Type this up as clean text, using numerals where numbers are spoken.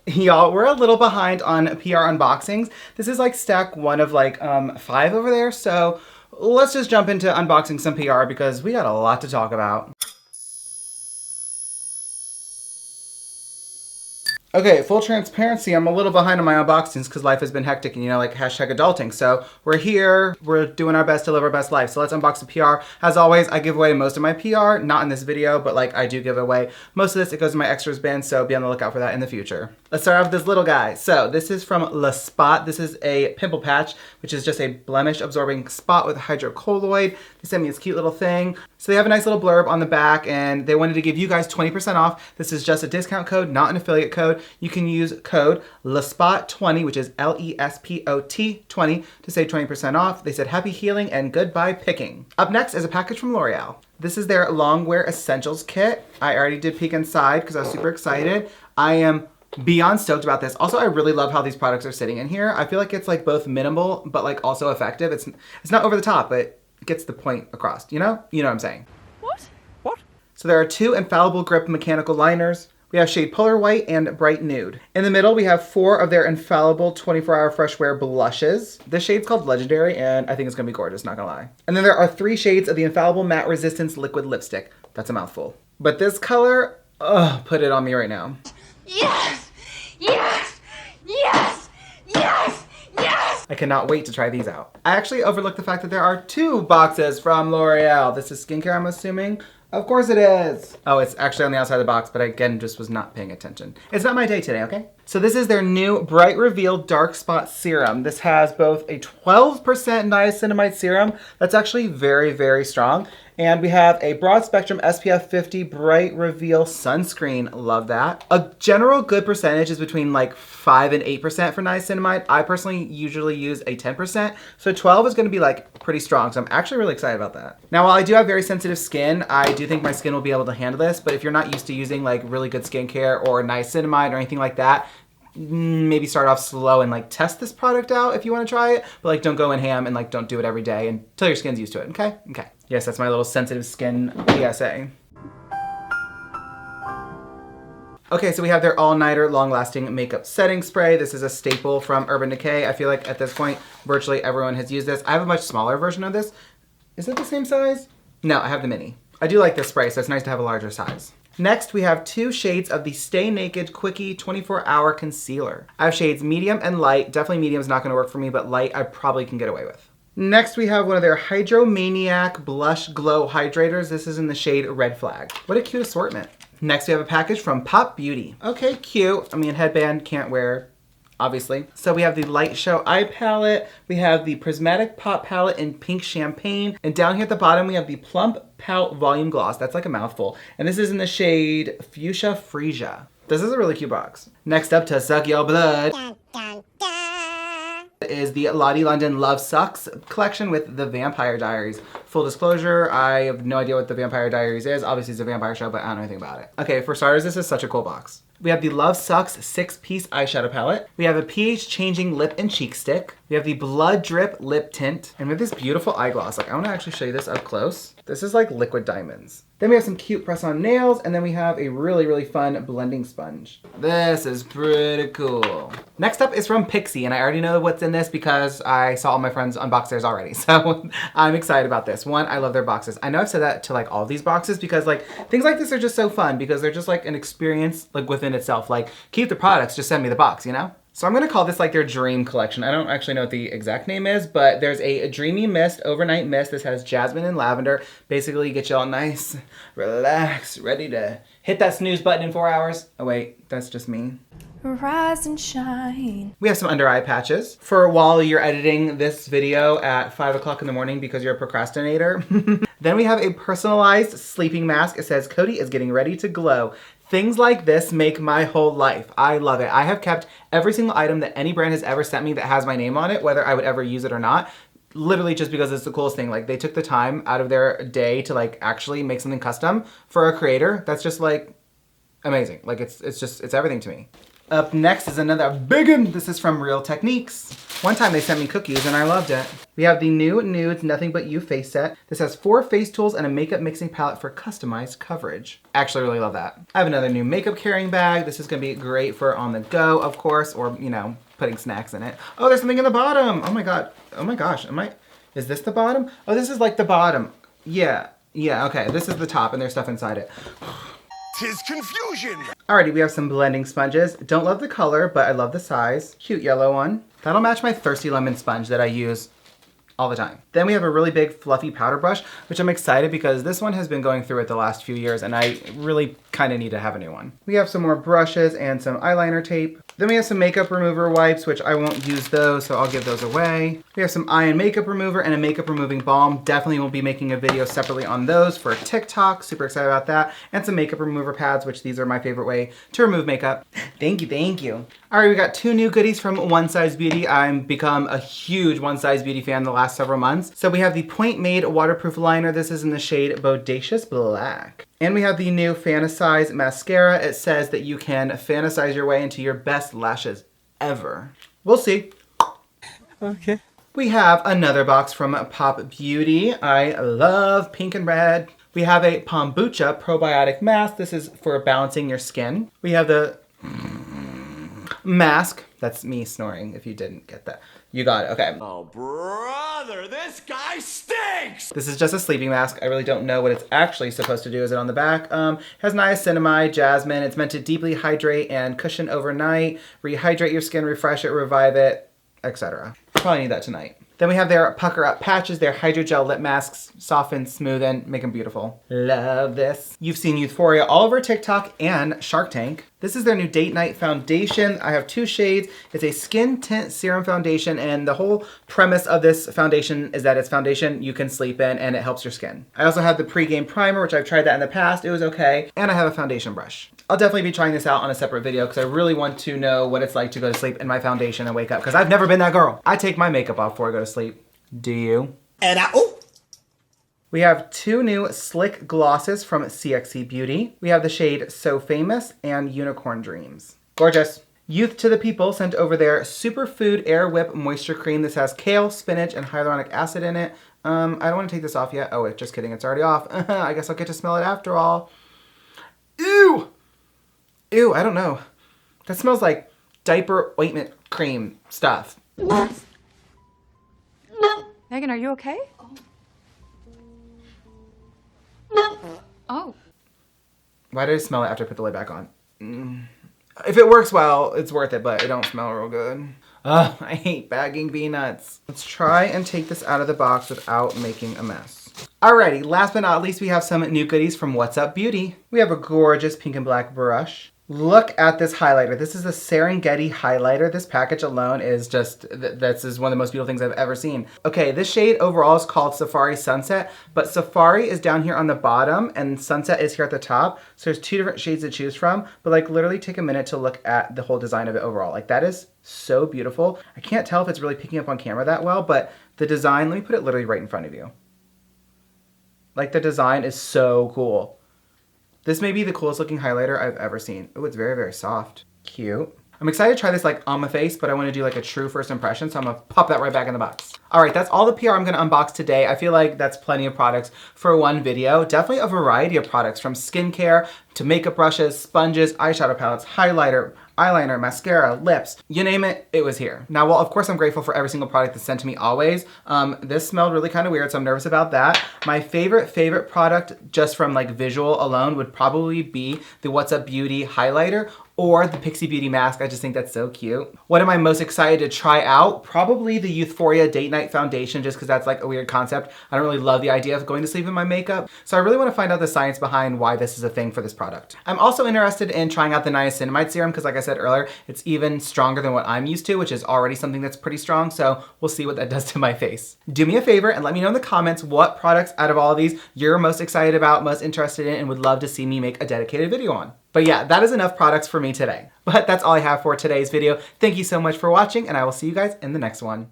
Y'all, we're a little behind on PR unboxings. This is like stack 1 of like 5 over there, so let's just jump into unboxing some PR because we got a lot to talk about. Okay, full transparency, I'm a little behind on my unboxings because life has been hectic and, you know, like hashtag adulting. So we're here, we're doing our best to live our best life. So let's unbox the PR. As always, I give away most of my PR, not in this video, but like I do give away most of this. It goes in my extras bin, so be on the lookout for that in the future. Let's start off with this little guy. So this is from Le Spot. This is a pimple patch, which is just a blemish absorbing spot with hydrocolloid. They sent me this cute little thing. So they have a nice little blurb on the back and they wanted to give you guys 20% off. This is just a discount code, not an affiliate code. You can use code LESPOT20, which is LESPOT 20 to save 20% off. They said happy healing and goodbye picking. Up next is a package from L'Oreal. This is their Longwear Essentials Kit. I already did peek inside because I was super excited. I am beyond stoked about this. Also, I really love how these products are sitting in here. I feel like it's like both minimal, but like also effective. It's not over the top, but it gets the point across, you know? You know what I'm saying. What? So there are 2 infallible grip mechanical liners. We have shade Polar White and Bright Nude. In the middle, we have 4 of their infallible 24-hour fresh wear blushes. This shade's called Legendary, and I think it's gonna be gorgeous, not gonna lie. And then there are 3 shades of the infallible Matte Resistance Liquid Lipstick. That's a mouthful. But this color, put it on me right now. Yes! Yes! Yes! Yes! Yes! I cannot wait to try these out. I actually overlooked the fact that there are 2 boxes from L'Oreal. This is skincare, I'm assuming. Of course it is. Oh, it's actually on the outside of the box, but I, again, just was not paying attention. It's not my day today, okay? So this is their new Bright Reveal Dark Spot Serum. This has both a 12% niacinamide serum. That's actually very, very strong. And we have a broad spectrum SPF 50 Bright Reveal sunscreen. Love that. A general good percentage is between like 5 and 8% for niacinamide. I personally usually use a 10%. So 12 is gonna be like pretty strong. So I'm actually really excited about that. Now, while I do have very sensitive skin, I do think my skin will be able to handle this. But if you're not used to using like really good skincare or niacinamide or anything like that, maybe start off slow and like test this product out if you want to try it, but like don't go in ham and like don't do it every day until your skin's used to it, okay? Okay. Yes, that's my little sensitive skin PSA. Okay, so we have their all-nighter long-lasting makeup setting spray. This is a staple from Urban Decay. I feel like at this point, virtually everyone has used this. I have a much smaller version of this. Is it the same size? No, I have the mini. I do like this spray, so it's nice to have a larger size. Next, we have 2 shades of the Stay Naked Quickie 24-Hour Concealer. I have shades medium and light. Definitely medium is not gonna work for me, but light I probably can get away with. Next, we have one of their Hydromaniac Blush Glow Hydrators. This is in the shade Red Flag. What a cute assortment. Next, we have a package from Pop Beauty. Okay, cute. I mean, headband, can't wear, obviously. So we have the Light Show Eye Palette. We have the Prismatic Pop Palette in Pink Champagne. And down here at the bottom, we have the Plump Pout Volume Gloss. That's like a mouthful. And this is in the shade Fuchsia Freesia. This is a really cute box. Next up, to suck your blood, dun, dun, dun, is the Lottie London Love Sucks collection with the Vampire Diaries. Full disclosure, I have no idea what the Vampire Diaries is. Obviously, it's a vampire show, but I don't know anything about it. Okay, for starters, this is such a cool box. We have the Love Sucks 6-piece eyeshadow palette. We have a pH changing lip and cheek stick. We have the Blood Drip lip tint. And we have this beautiful eye gloss. Like, I want to actually show you this up close. This is like liquid diamonds. Then we have some cute press-on nails, and then we have a really, really fun blending sponge. This is pretty cool. Next up is from Pixi, and I already know what's in this because I saw all my friends unbox theirs already, so I'm excited about this. One, I love their boxes. I know I've said that to like all of these boxes because like things like this are just so fun because they're just like an experience like within itself. Like, keep the products, just send me the box, you know? So I'm gonna call this like their dream collection. I don't actually know what the exact name is, but there's a dreamy mist, overnight mist. This has jasmine and lavender. Basically get you all nice, relaxed, ready to hit that snooze button in 4 hours. Oh wait, that's just me. Rise and shine. We have some under eye patches for while you're editing this video at 5 o'clock in the morning because you're a procrastinator. Then we have a personalized sleeping mask. It says, Cody is getting ready to glow. Things like this make my whole life. I love it. I have kept every single item that any brand has ever sent me that has my name on it, whether I would ever use it or not, literally just because it's the coolest thing. Like, they took the time out of their day to like actually make something custom for a creator. That's just like amazing. Like, it's everything to me. Up next is another big one. This is from Real Techniques. One time they sent me cookies and I loved it. We have the new Nudes Nothing But You face set. This has 4 face tools and a makeup mixing palette for customized coverage. Actually really love that. I have another new makeup carrying bag. This is gonna be great for on the go, of course, or you know, putting snacks in it. Oh, there's something in the bottom. Oh my God. Oh my gosh. Is this the bottom? Oh, this is like the bottom. Yeah, okay. This is the top and there's stuff inside it. 'Tis confusion! Alrighty, we have some blending sponges. Don't love the color, but I love the size. Cute yellow one. That'll match my Thirsty Lemon sponge that I use all the time. Then we have a really big fluffy powder brush, which I'm excited because this one has been going through it the last few years and I really kind of need to have a new one. We have some more brushes and some eyeliner tape. Then we have some makeup remover wipes, which I won't use those, so I'll give those away. We have some eye and makeup remover and a makeup removing balm. Definitely will be making a video separately on those for TikTok. Super excited about that. And some makeup remover pads, which these are my favorite way to remove makeup. Thank you, thank you. All right, we got 2 new goodies from One Size Beauty. I've become a huge One Size Beauty fan the last several months. So we have the Point Made waterproof liner. This is in the shade Bodacious Black. And we have the new Fantasize mascara. It says that you can fantasize your way into your best lashes ever. We'll see. Okay. We have another box from Pop Beauty. I love pink and red. We have a Kombucha probiotic mask. This is for balancing your skin. We have the mask. That's me snoring if you didn't get that. You got it, okay. Oh, brother, this guy stinks! This is just a sleeping mask. I really don't know what it's actually supposed to do. Is it on the back? Has niacinamide, jasmine. It's meant to deeply hydrate and cushion overnight, rehydrate your skin, refresh it, revive it, etc. Probably need that tonight. Then we have their Pucker Up patches, their hydrogel lip masks, soften, smoothen, make them beautiful. Love this. You've seen Euphoria all over TikTok and Shark Tank. This is their new Date Night Foundation. I have 2 shades. It's a skin tint serum foundation, and the whole premise of this foundation is that it's foundation you can sleep in and it helps your skin. I also have the pregame primer, which I've tried that in the past. It was okay. And I have a foundation brush. I'll definitely be trying this out on a separate video because I really want to know what it's like to go to sleep in my foundation and wake up because I've never been that girl. I take my makeup off before I go to sleep. Do you? And We have 2 new Slick Glosses from CXC Beauty. We have the shade So Famous and Unicorn Dreams. Gorgeous. Youth to the People sent over their Superfood Air Whip Moisture Cream. This has kale, spinach, and hyaluronic acid in it. I don't want to take this off yet. Oh, wait, just kidding. It's already off. I guess I'll get to smell it after all. Ew! Ew, I don't know. That smells like diaper ointment cream stuff. Megan, are you okay? Oh. Why did I smell it after I put the lid back on? If it works well, it's worth it, but it don't smell real good. Ugh, I hate bagging peanuts. Let's try and take this out of the box without making a mess. Alrighty, last but not least, we have some new goodies from What's Up Beauty. We have a gorgeous pink and black brush. Look at this highlighter. This is a Serengeti highlighter. This package alone is just, this is one of the most beautiful things I've ever seen. Okay, this shade overall is called Safari Sunset, but Safari is down here on the bottom and Sunset is here at the top. So there's 2 different shades to choose from, but like literally take a minute to look at the whole design of it overall. Like that is so beautiful. I can't tell if it's really picking up on camera that well, but the design, let me put it literally right in front of you. Like the design is so cool. This may be the coolest looking highlighter I've ever seen. Oh, it's very, very soft. Cute. I'm excited to try this like on my face, but I want to do like a true first impression, so I'm gonna pop that right back in the box. All right, that's all the PR I'm gonna unbox today. I feel like that's plenty of products for one video. Definitely a variety of products from skincare to makeup brushes, sponges, eyeshadow palettes, highlighter, eyeliner, mascara, lips, you name it, it was here. Now, while of course I'm grateful for every single product that's sent to me always, this smelled really kind of weird, so I'm nervous about that. My favorite product, just from like visual alone, would probably be the What's Up Beauty highlighter or the Pixie Beauty mask. I just think that's so cute. What am I most excited to try out? Probably the Euphoria Date Night Foundation, just because that's like a weird concept. I don't really love the idea of going to sleep in my makeup, so I really want to find out the science behind why this is a thing for this product. I'm also interested in trying out the niacinamide serum because like I said earlier, it's even stronger than what I'm used to, which is already something that's pretty strong, so we'll see what that does to my face. Do me a favor and let me know in the comments what products out of all of these you're most excited about, most interested in, and would love to see me make a dedicated video on. But yeah, that is enough products for me today. But that's all I have for today's video. Thank you so much for watching, and I will see you guys in the next one.